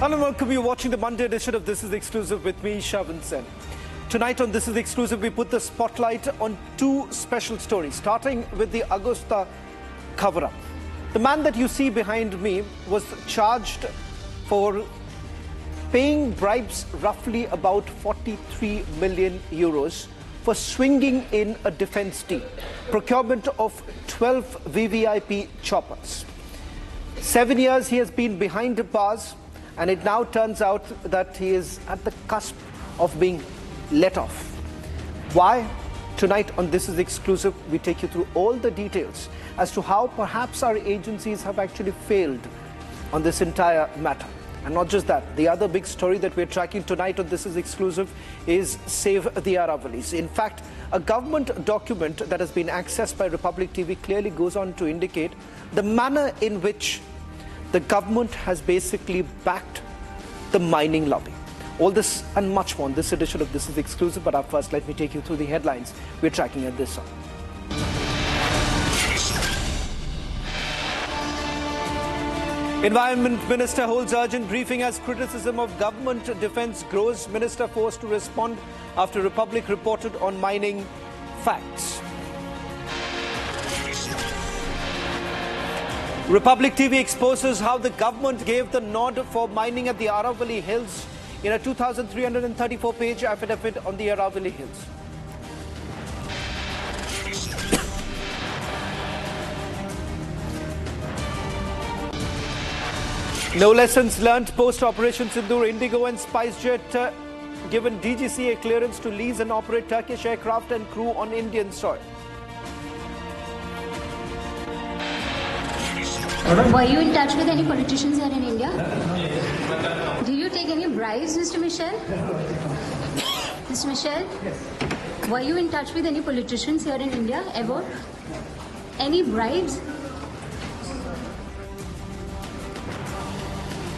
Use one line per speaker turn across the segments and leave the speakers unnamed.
Hello and welcome. You're watching the Monday edition of This Is Exclusive with me, Shavan Sen. Tonight on This Is Exclusive, we put the spotlight on two special stories, starting with the Agusta Coverup. The man that you see behind me was charged for paying bribes roughly about 43 million euros for swinging in a defense deal, procurement of 12 VVIP choppers. 7 years he has been behind the bars, and it now turns out that he is at the cusp of being let off. Why? Tonight on This Is Exclusive, we take you through all the details as to how perhaps our agencies have actually failed on this entire matter. And not just that, the other big story that we're tracking tonight on This Is Exclusive is Save the Aravallis. In fact, a government document that has been accessed by Republic TV clearly goes on to indicate the manner in which the government has basically backed the mining lobby. All this and much more on this edition of This Is Exclusive. But up first, let me take you through the headlines we're tracking at this hour. Environment Minister holds urgent briefing as criticism of government defence grows. Minister forced to respond after Republic reported on mining facts. Republic TV exposes how the government gave the nod for mining at the Aravali Hills in a 2,334-page affidavit on the Aravali Hills. No lessons learnt post-Operation Sindoor. Indigo and SpiceJet given DGCA clearance to lease and operate Turkish aircraft and crew on Indian soil.
Were you in touch with any politicians here in India? Do you take any bribes, Mr. Michel? Mr. Michel? Were you in touch with any politicians here in India ever? Any bribes?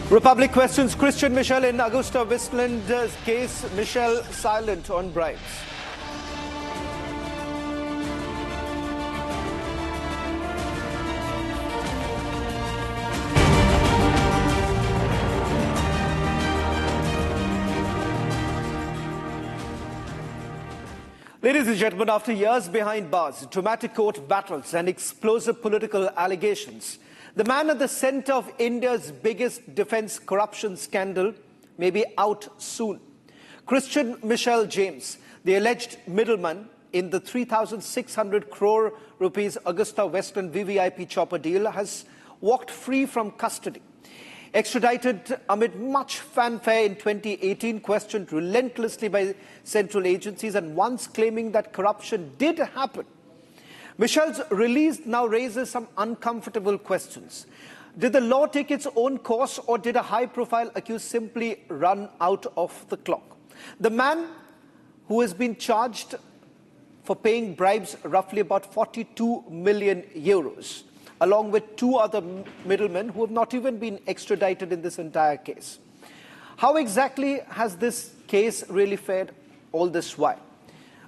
Republic questions Christian Michel in Agusta-Westland case. Michel silent on bribes. Ladies and gentlemen, after years behind bars, dramatic court battles and explosive political allegations, the man at the center of India's biggest defense corruption scandal may be out soon. Christian Michel James, the alleged middleman in the 3,600 crore rupees Agusta-Westland VVIP chopper deal, has walked free from custody. Extradited amid much fanfare in 2018, questioned relentlessly by central agencies and once claiming that corruption did happen. Michel's release now raises some uncomfortable questions. Did the law take its own course, or did a high-profile accused simply run out of the clock? The man who has been charged for paying bribes roughly about 42 million euros, along with two other middlemen who have not even been extradited in this entire case. How exactly has this case really fared all this while?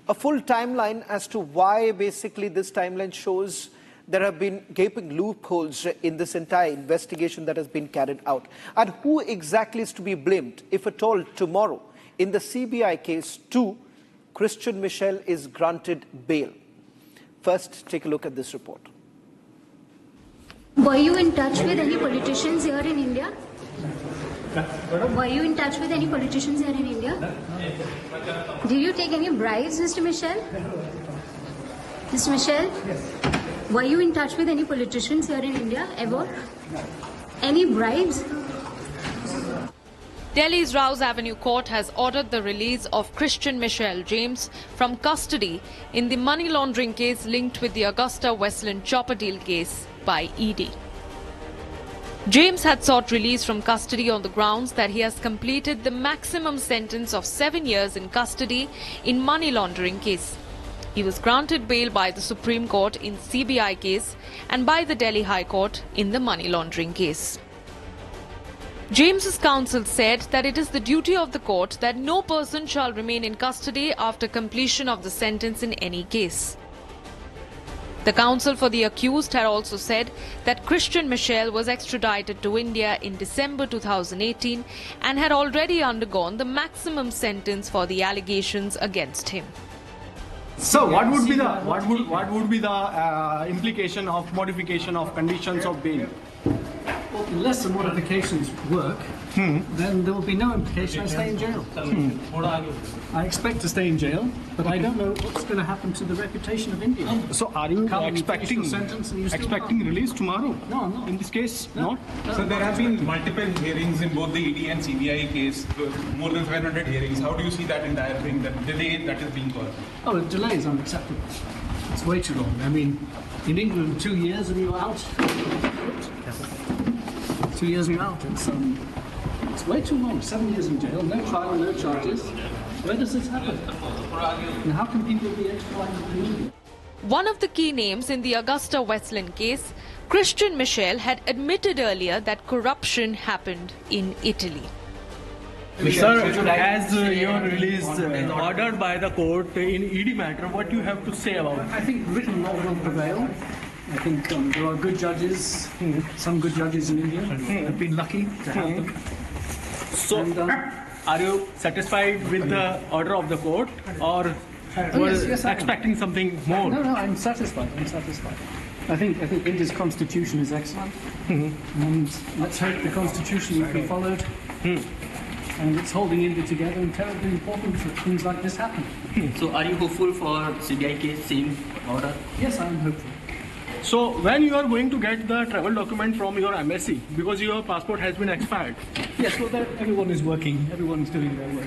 A full timeline as to why basically this timeline shows there have been gaping loopholes in this entire investigation that has been carried out. And who exactly is to be blamed if at all tomorrow in the CBI case too, Christian Michel is granted bail? First, take a look at this report.
Were you in touch with any politicians here in India? Were you in touch with any politicians here in India? Do you take any bribes, Mr. Michel? Mr. Michel? Were you in touch with any politicians here in India ever? Any bribes?
Delhi's Rouse Avenue Court has ordered the release of Christian Michel James from custody in the money laundering case linked with the Agusta-Westland chopper deal case by ED. James had sought release from custody on the grounds that he has completed the maximum sentence of 7 years in custody in money laundering case. He was granted bail by the Supreme Court in CBI case and by the Delhi High Court in the money laundering case. James's counsel said that it is the duty of the court that no person shall remain in custody after completion of the sentence in any case. The counsel for the accused had also said that Christian Michel was extradited to India in December 2018 and had already undergone the maximum sentence for the allegations against him.
So, what would be the implication of modification of conditions of bail?
Well, unless the modifications work, then there will be no implication. I stay in jail. I expect to stay in jail, but I don't know what's going to happen to the reputation of India.
So, are you expecting release tomorrow?
No, I'm not.
In this case,
No.
not?
So there have been multiple hearings in both the ED and CBI case, more than 500 hearings. How do you see that entire thing, the delay that is being caused?
Oh, the delay is unacceptable. It's way too long. I mean, in England, 2 years and you're out. 2 years and you're out. It's way too long. 7 years in jail, no trial, no charges. Where does this happen? And how can people be extradited to India?
One of the key names in the Agusta-Westland case, Christian Michel, had admitted earlier that corruption happened in Italy.
Sir, as your release ordered by the court in ED matter, what do you have to say about it?
I think written law will prevail. I think there are good judges, some good judges in India. I've been lucky to have them.
So,
And,
are you satisfied with the order of the court, or
yes, I am.
expecting something more?
No, I'm satisfied. I'm satisfied. I think India's constitution is excellent, and let's hope the constitution will be followed. And it's holding India together, and terribly important that things like this happen.
So are you hopeful for CBI case, same order?
Yes, I am hopeful.
So, when you are going to get the travel document from your embassy, because your passport has been expired?
Yes, well, everyone is working. Everyone is doing their work.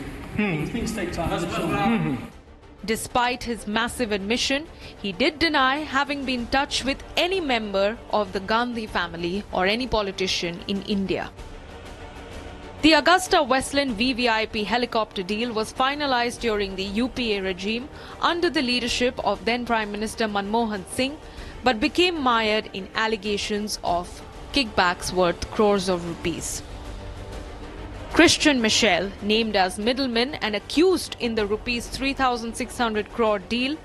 Things take time.
Despite his massive admission, he did deny having been in touch with any member of the Gandhi family or any politician in India. The Augusta-Westland VVIP helicopter deal was finalized during the UPA regime under the leadership of then Prime Minister Manmohan Singh, but became mired in allegations of kickbacks worth crores of rupees. Christian Michel, named as middleman and accused in the rupees 3,600 crore deal,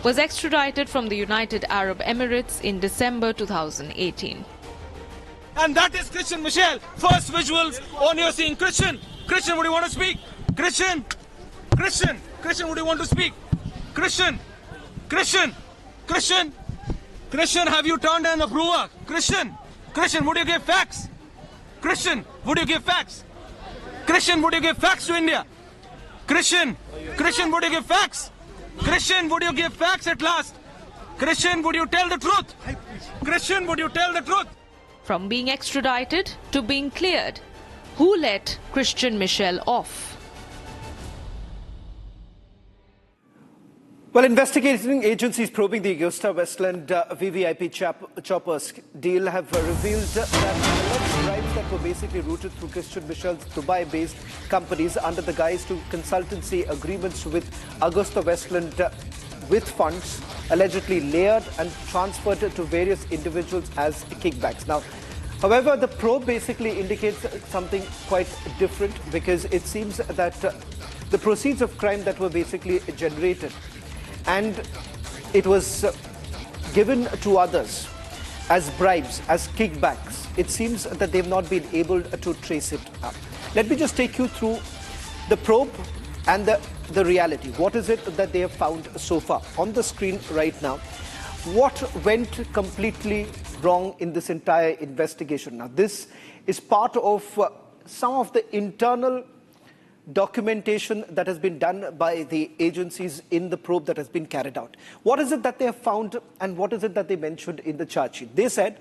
was extradited from the United Arab Emirates in December 2018.
And that is Christian Michel. First visuals on your scene. Christian, would you want to speak? Christian, would you want to speak? Christian, have you turned an approver? Christian, would you give facts? Christian, would you give facts? Christian, would you give facts to India? Christian, would you give facts? Christian, would you give facts at last? Christian, would you tell the truth? Christian, would you tell the truth?
From being extradited to being cleared, who let Christian Michel off?
Well, investigating agencies probing the Augusta-Westland VVIP choppers deal have revealed that alleged bribes that were basically routed through Christian Michel's Dubai-based companies under the guise to consultancy agreements with Augusta-Westland with funds allegedly layered and transferred to various individuals as kickbacks. Now, however, the probe basically indicates something quite different, because it seems that the proceeds of crime that were basically generated and it was given to others as bribes, as kickbacks, it seems that they've not been able to trace it up. Let me just take you through the probe and the reality. What is it that they have found so far? On the screen right now, what went completely wrong in this entire investigation? Now, this is part of some of the internal documentation that has been done by the agencies in the probe that has been carried out. What is it that they have found, and what is it that they mentioned in the charge sheet? They said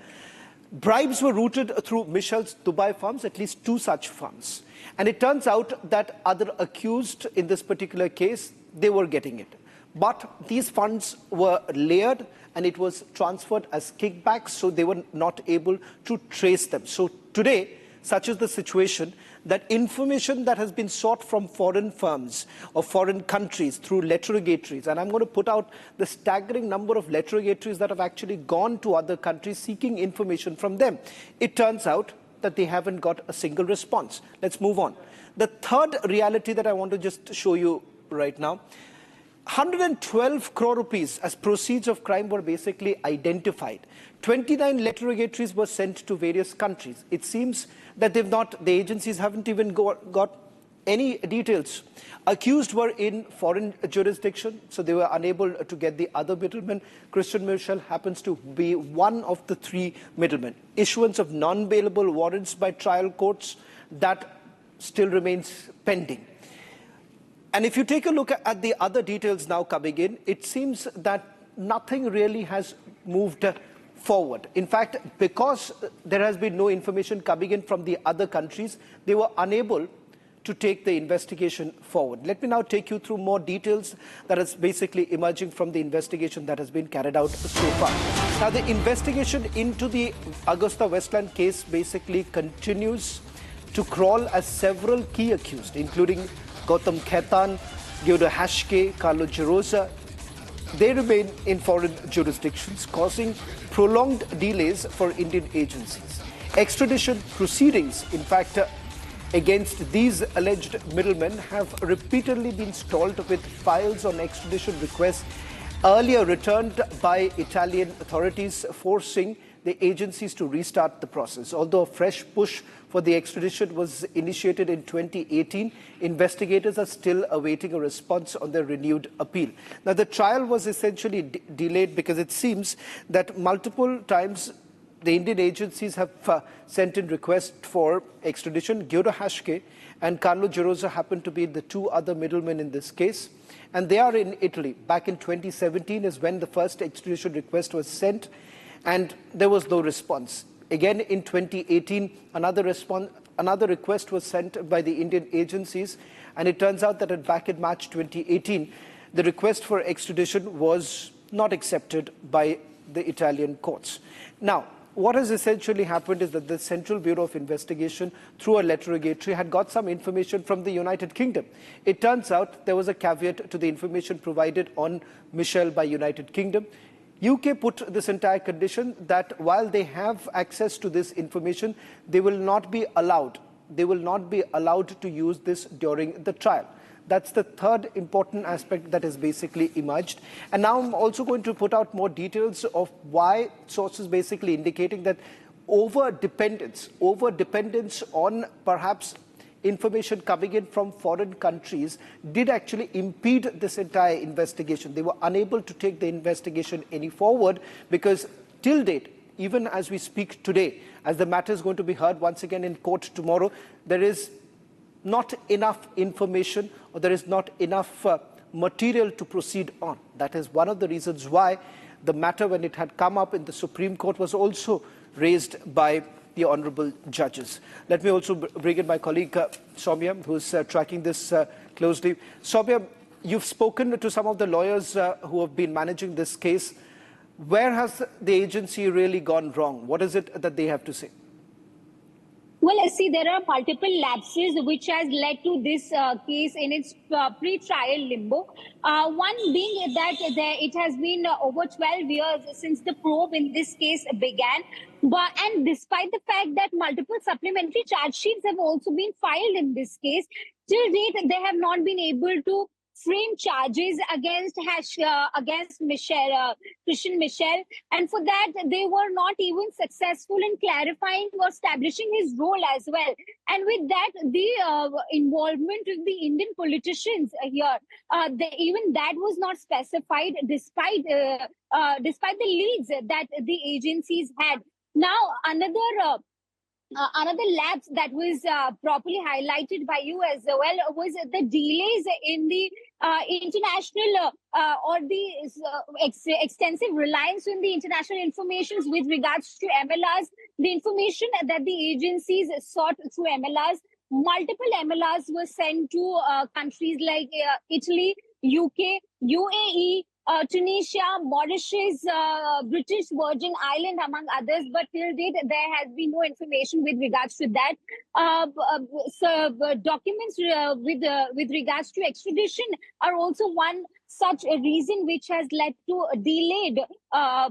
bribes were routed through Michel's Dubai firms, at least 2 such firms. And it turns out that other accused in this particular case, they were getting it. But these funds were layered and it was transferred as kickbacks, so they were not able to trace them. So today, such is the situation that information that has been sought from foreign firms or foreign countries through letterigatories, and I'm going to put out the staggering number of letterigatories that have actually gone to other countries seeking information from them. It turns out that they haven't got a single response. Let's move on. The third reality that I want to just show you right now 112 crore rupees as proceeds of crime were basically identified. 29 letter-rogatories were sent to various countries. It seems that the agencies haven't even got any details. Accused were in foreign jurisdiction, so they were unable to get the other middlemen. Christian Michel happens to be one of the three middlemen. Issuance of non-bailable warrants by trial courts, that still remains pending. And if you take a look at the other details now coming in, it seems that nothing really has moved forward. In fact, because there has been no information coming in from the other countries, they were unable to take the investigation forward. Let me now take you through more details that is basically emerging from the investigation that has been carried out so far. Now, the investigation into the Agusta-Westland case basically continues to crawl as several key accused, including Gautam Khaitan, Gyodo Hashke, Carlo Gerosa, they remain in foreign jurisdictions, causing prolonged delays for Indian agencies. Extradition proceedings, in fact, against these alleged middlemen have repeatedly been stalled, with files on extradition requests earlier returned by Italian authorities, forcing the agencies to restart the process. Although a fresh push for the extradition was initiated in 2018, investigators are still awaiting a response on their renewed appeal. Now, the trial was essentially delayed because it seems that multiple times the Indian agencies have sent in requests for extradition. Gyodo Hashke and Carlo Gerosa happen to be the two other middlemen in this case, and they are in Italy. Back in 2017 is when the first extradition request was sent, and there was no response. Again, in 2018, another request was sent by the Indian agencies, and it turns out that back in March 2018, the request for extradition was not accepted by the Italian courts. Now, what has essentially happened is that the Central Bureau of Investigation, through a letter rogatory, had got some information from the United Kingdom. It turns out there was a caveat to the information provided on Michel by United Kingdom. UK put this entire condition that while they have access to this information, they will not be allowed to use this during the trial. That's the third important aspect that has basically emerged. And now I'm also going to put out more details of why sources basically indicating that over-dependence on perhaps information coming in from foreign countries did actually impede this entire investigation. They were unable to take the investigation any forward because till date, even as we speak today, as the matter is going to be heard once again in court tomorrow, there is not enough information, or there is not enough material to proceed on. That is one of the reasons why the matter, when it had come up in the Supreme Court, was also raised by the honorable judges. Let me also bring in my colleague Soumya, who's tracking this closely. Soumya, you've spoken to some of the lawyers who have been managing this case. Where has the agency really gone wrong? What is it that they have to say?
Well, see, there are multiple lapses which has led to this case in its pre-trial limbo. One being that it has been over 12 years since the probe in this case began. And despite the fact that multiple supplementary charge sheets have also been filed in this case, till date, they have not been able to frame charges against Christian Michel, and for that they were not even successful in clarifying or establishing his role as well. And with that, the involvement of the Indian politicians here, even that was not specified, despite the leads that the agencies had. Now, another lapse that was properly highlighted by you as well was the delays in the international or the extensive reliance on the international information with regards to MLRs. The information that the agencies sought through MLRs, multiple MLRs were sent to countries like Italy, UK, UAE, Tunisia, Mauritius, British Virgin Island, among others, but till date there has been no information with regards to that. Documents with regards to extradition are also one such a reason which has led to a delayed a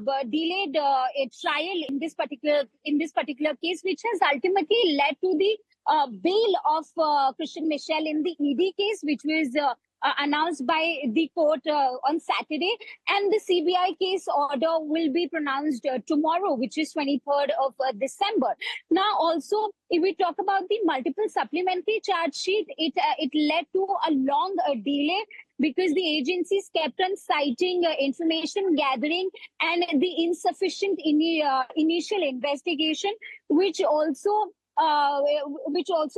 trial in this particular case, which has ultimately led to the bail of Christian Michel in the ED case, which was announced by the court on Saturday, and the CBI case order will be pronounced tomorrow, which is 23rd of December. Now, also, if we talk about the multiple supplementary charge sheet, it led to a long delay because the agencies kept on citing information gathering and the insufficient initial investigation, which also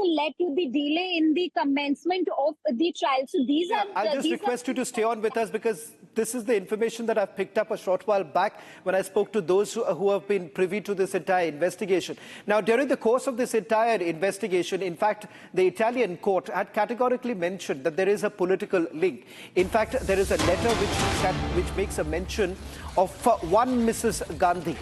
led to the delay in the commencement of the trial. So these are.
I'll just request you to stay on with us, because this is the information that I've picked up a short while back when I spoke to those who have been privy to this entire investigation. Now, during the course of this entire investigation, in fact, the Italian court had categorically mentioned that there is a political link. In fact, there is a letter which makes a mention of one Mrs. Gandhi.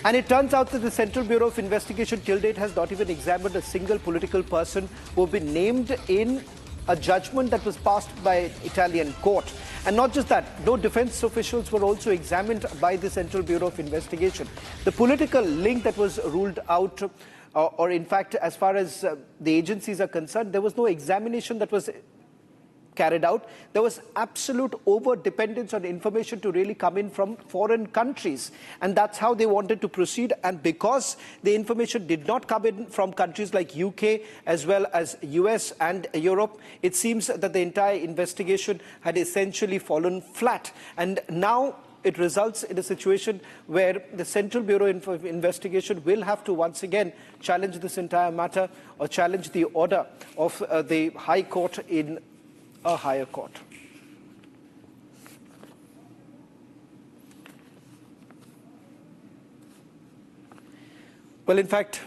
And it turns out that the Central Bureau of Investigation till date has not even examined a single political person who have been named in a judgment that was passed by Italian court. And not just that, no defense officials were also examined by the Central Bureau of Investigation. The political link that was ruled out, or in fact, as far as the agencies are concerned, there was no examination that was carried out. There was absolute over-dependence on information to really come in from foreign countries. And that's how they wanted to proceed. And because the information did not come in from countries like UK as well as US and Europe, it seems that the entire investigation had essentially fallen flat. And now it results in a situation where the Central Bureau of Investigation will have to once again challenge this entire matter, or challenge the order of the High Court in a higher court. Well, in fact,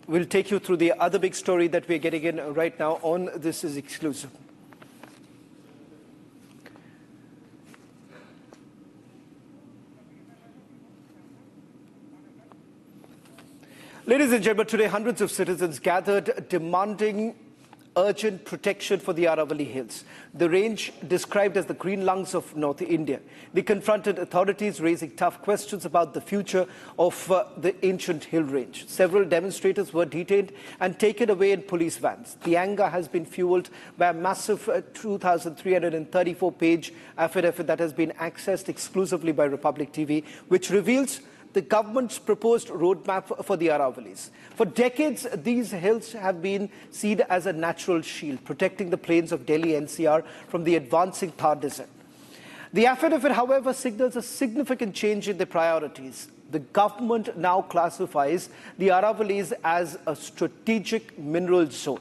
we'll take you through the other big story that we're getting in right now on This Is Exclusive. Ladies and gentlemen, today hundreds of citizens gathered demanding urgent protection for the Aravalli Hills, the range described as the green lungs of North India. They confronted authorities, raising tough questions about the future of the ancient hill range. Several demonstrators were detained and taken away in police vans. The anger has been fueled by a massive 2,334-page affidavit that has been accessed exclusively by Republic TV, which reveals the government's proposed roadmap for the Aravallis. For decades, these hills have been seen as a natural shield, protecting the plains of Delhi NCR from the advancing Thar Desert. The affidavit, however, signals a significant change in the priorities. The government now classifies the Aravallis as a strategic mineral zone.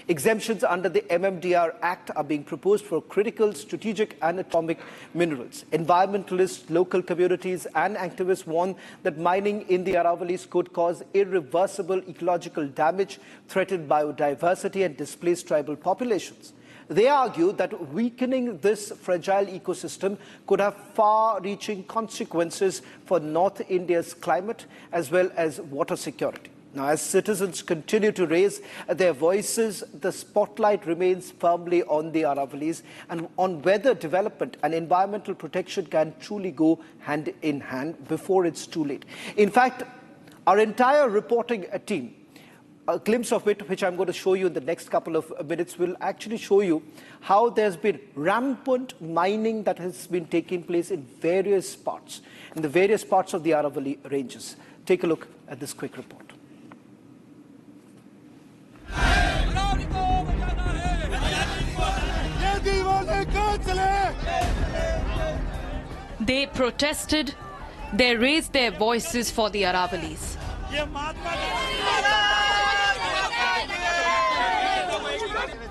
Exemptions under the MMDR Act are being proposed for critical strategic and atomic minerals. Environmentalists, local communities and activists warn that mining in the Aravallis could cause irreversible ecological damage, threaten biodiversity and displace tribal populations. They argue that weakening this fragile ecosystem could have far-reaching consequences for North India's climate as well as water security. Now, as citizens continue to raise their voices, the spotlight remains firmly on the Aravallis and on whether development and environmental protection can truly go hand in hand before it's too late. In fact, our entire reporting team, a glimpse of which I'm going to show you in the next couple of minutes, will actually show you how there's been rampant mining that has been taking place in the various parts of the Aravalli ranges. Take a look at this quick report.
They protested, they raised their voices for the Aravallis.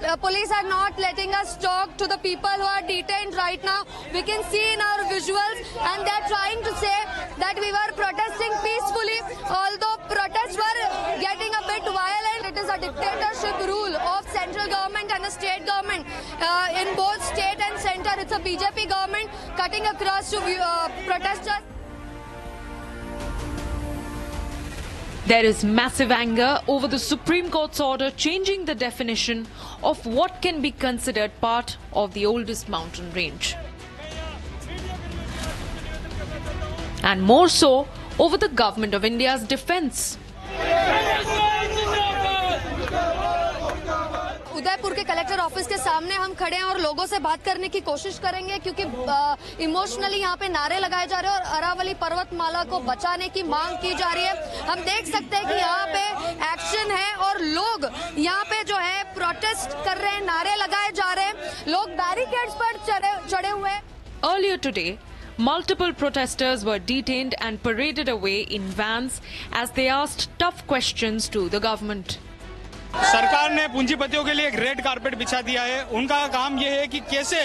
The police are not letting us talk to the people who are detained right now. We can see in our visuals, and they're trying to say that we were protesting peacefully, although protests were getting a bit violent. It is a dictatorship rule of central government and the state government. In both state and center, it's a BJP government cutting across to protesters.
There is massive anger over the Supreme Court's order changing the definition of what can be considered part of the oldest mountain range. And more so over the Government of India's defence.
Udaipur के collector office के सामने हम खड़े हैं और लोगों से बात करने की कोशिश करेंगे, क्योंकि इमोशनली यहाँ पे नारे लगाए जा रहे हैं और अरावली पर्वतमाला को बचाने की मांग की जा रही है। हम देख सकते हैं कि यहाँ पे एक्शन है और लोग यहाँ पे जो है प्रोटेस्ट कर रहे हैं, नारे लगाए जा रहे हैं, लोग बैरिकेड्स पर चढ़े हुए हैं।
Earlier today, multiple protesters were detained and paraded away in vans as they asked tough questions to the government.
सरकार ने पूंजीपतियों के लिए एक रेड कारपेट बिछा दिया है। उनका काम यह है कि कैसे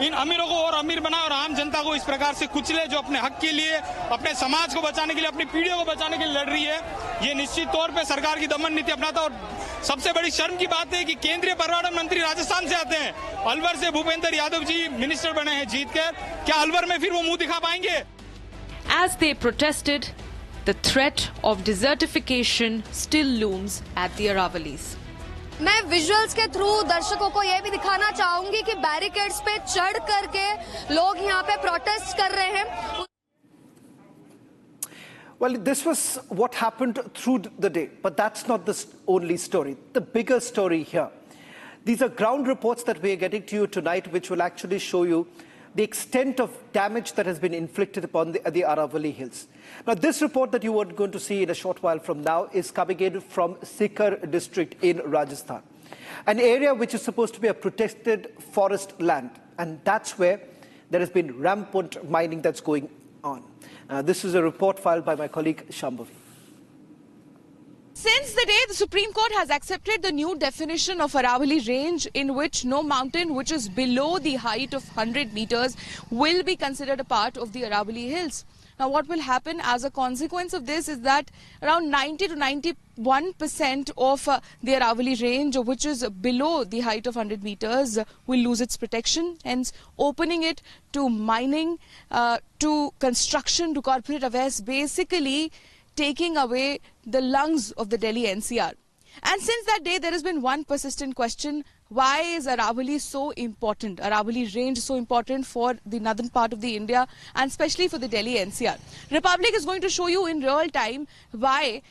इन अमीरों को और अमीर बनाए और आम जनता को इस प्रकार से कुचले, जो अपने हक के लिए, अपने समाज को बचाने के लिए, अपनी पीढ़ियों को बचाने के लिए लड़ रही है। ये निश्चित तौर पे सरकार की दमन नीति अपनाता। और सबसे बड़ी शर्म की बात है कि केंद्रीय पर्यावरण मंत्री राजस्थान से आते हैं, अलवर से भूपेंद्र यादव जी मिनिस्टर बने हैं जीत कर। क्या अलवर में फिर वो मुंह दिखा पाएंगे?
As they protested, the threat of desertification still looms at the Aravallis.
मैं विजुअल्स के थ्रू दर्शकों को यह भी दिखाना चाहूंगी कि बैरिकेड्स पे चढ़ करके लोग यहाँ पे प्रोटेस्ट कर रहे हैं।
Well, this was what happened through the day, but that's not the only story. The bigger story here. These are ground reports that we are getting to you tonight, which will actually show you the extent of damage that has been inflicted upon the Aravali Hills. Now, this report that you are going to see in a short while from now is coming in from Sikar district in Rajasthan, an area which is supposed to be a protected forest land, and that's where there has been rampant mining that's going on. This is a report filed by my colleague Shambhavi.
Since the day the Supreme Court has accepted the new definition of Aravali range, in which no mountain which is below the height of 100 meters will be considered a part of the Aravali Hills. Now, what will happen as a consequence of this is that around 90 to 91% of the Aravali range, which is below the height of 100 meters, will lose its protection, hence opening it to mining, to construction, to corporate affairs, basically taking away the lungs of the Delhi NCR. And since that day, there has been one persistent question: why is Aravalli so important, Aravali range so important for the northern part of the India and especially for the Delhi NCR? Republic is going to show you in real time why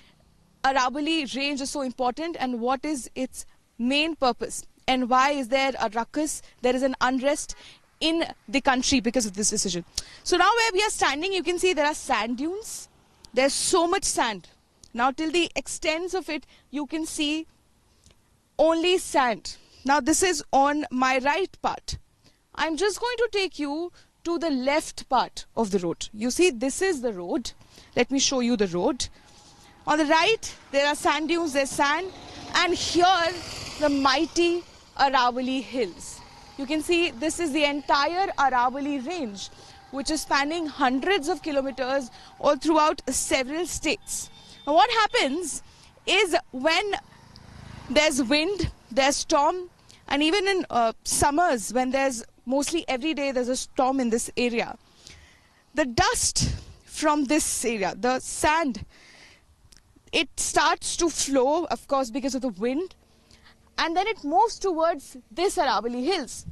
Aravali range is so important and what is its main purpose, and why is there a ruckus, there is an unrest in the country because of this decision. So now where we are standing, you can see there are sand dunes. There's so much sand. Now till the extent of it, you can see only sand. Now this is on my right part. I'm just going to take you to the left part of the road. You see, this is the road. Let me show you the road. On the right, there are sand dunes, there's sand. And here, the mighty Aravali Hills. You can see this is the entire Aravali range, which is spanning hundreds of kilometers all throughout several states. Now, what happens is when there's wind, there's storm, and even in summers, when there's mostly every day there's a storm in this area, the dust from this area, the sand, it starts to flow, of course, because of the wind, and then it moves towards this Aravali Hills.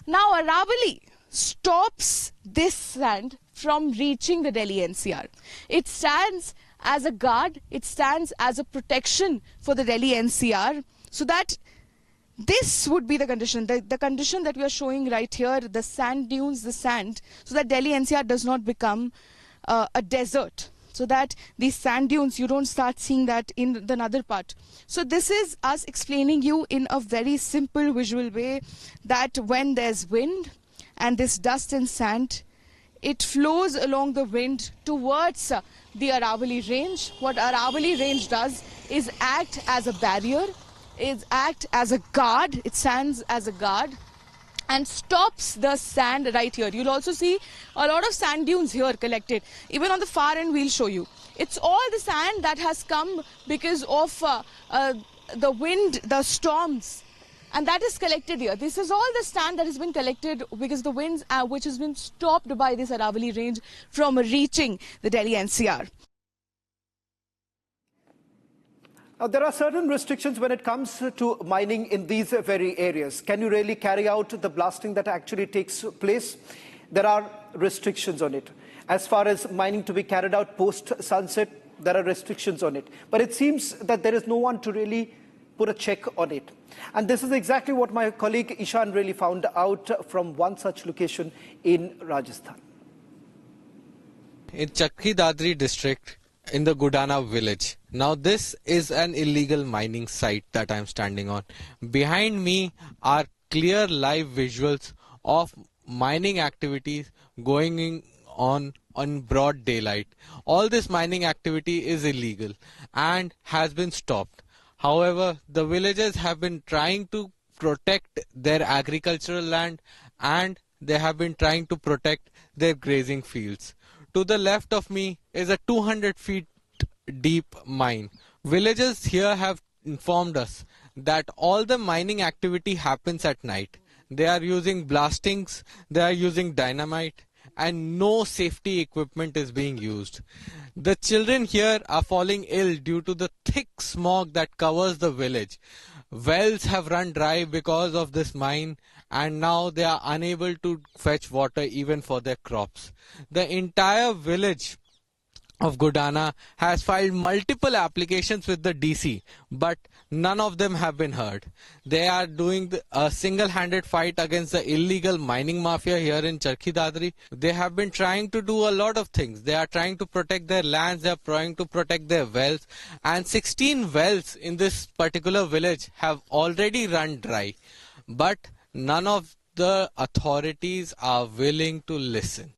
Now, Aravalli stops this sand from reaching the Delhi NCR. It stands as a guard, it stands as a protection for the Delhi NCR, so that this would be the condition, the condition that we are showing right here, the sand dunes, the sand, so that Delhi NCR does not become a desert, so that these sand dunes, you don't start seeing that in the other part. So this is us explaining you in a very simple visual way that when there's wind and this dust and sand, it flows along the wind towards the Aravali range. What Aravali range does is act as a barrier, is act as a guard, it stands as a guard and stops the sand right here. You'll also see a lot of sand dunes here collected. Even on the far end, we'll show you. It's all the sand that has come because of the wind, the storms, and that is collected here. This is all the sand that has been collected because the winds which has been stopped by this Aravali range from reaching the Delhi NCR.
Now, there are certain restrictions when it comes to mining in these very areas. Can you really carry out the blasting that actually takes place? There are restrictions on it. As far as mining to be carried out post-sunset, there are restrictions on it. But it seems that there is no one to really put a check on it. And this is exactly what my colleague Ishan really found out from one such location in Rajasthan.
In Chakki Dadri district, in the Gudana village. Now this is an illegal mining site that I am standing on. Behind me are clear live visuals of mining activities going on broad daylight. All this mining activity is illegal and has been stopped. However, the villagers have been trying to protect their agricultural land and they have been trying to protect their grazing fields. To the left of me is a 200 feet deep mine. Villagers here have informed us that all the mining activity happens at night. They are using blastings, they are using dynamite, and no safety equipment is being used. The children here are falling ill due to the thick smog that covers the village. Wells have run dry because of this mine, and now they are unable to fetch water even for their crops. The entire village of Gudana has filed multiple applications with the DC, but none of them have been heard. They are doing a single-handed fight against the illegal mining mafia here in Chakki Dadri. They have been trying to do a lot of things. They are trying to protect their lands, they are trying to protect their wells, and 16 wells in this particular village have already run dry. But none of the authorities are willing to listen.